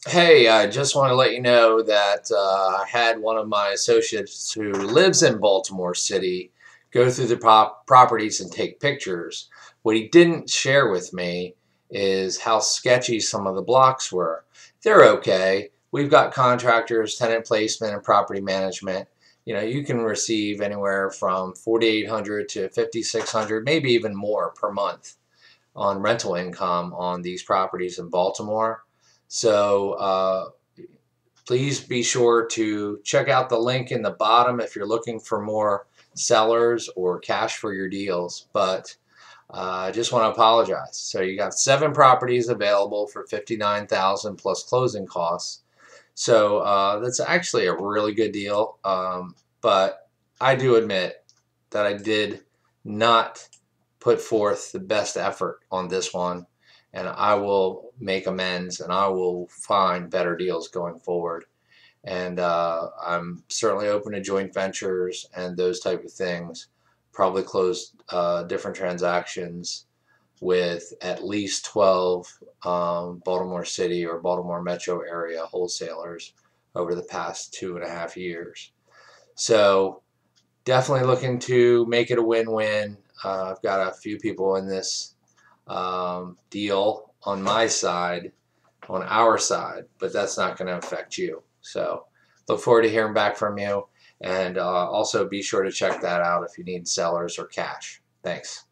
Hey, I just want to let you know that I had one of my associates who lives in Baltimore City go through the properties and take pictures. What he didn't share with me is how sketchy some of the blocks were. They're okay. We've got contractors, tenant placement, and property management. You can receive anywhere from 4,800 to 5,600, maybe even more per month on rental income on these properties in Baltimore. So please be sure to check out the link in the bottom if you're looking for more sellers or cash for your deals. But I just want to apologize. So you got 7 properties available for 59,000 plus closing costs. So that's actually a really good deal. But I do admit that I did not put forth the best effort on this one, and I will make amends and I will find better deals going forward. And I'm certainly open to joint ventures and those type of things. Probably close different transactions with at least 12 Baltimore City or Baltimore metro area wholesalers over the past 2.5 years. So definitely looking to make it a win-win. I've got a few people in this deal on my side, on our side, but that's not going to affect you. So look forward to hearing back from you. And also be sure to check that out if you need sellers or cash. Thanks.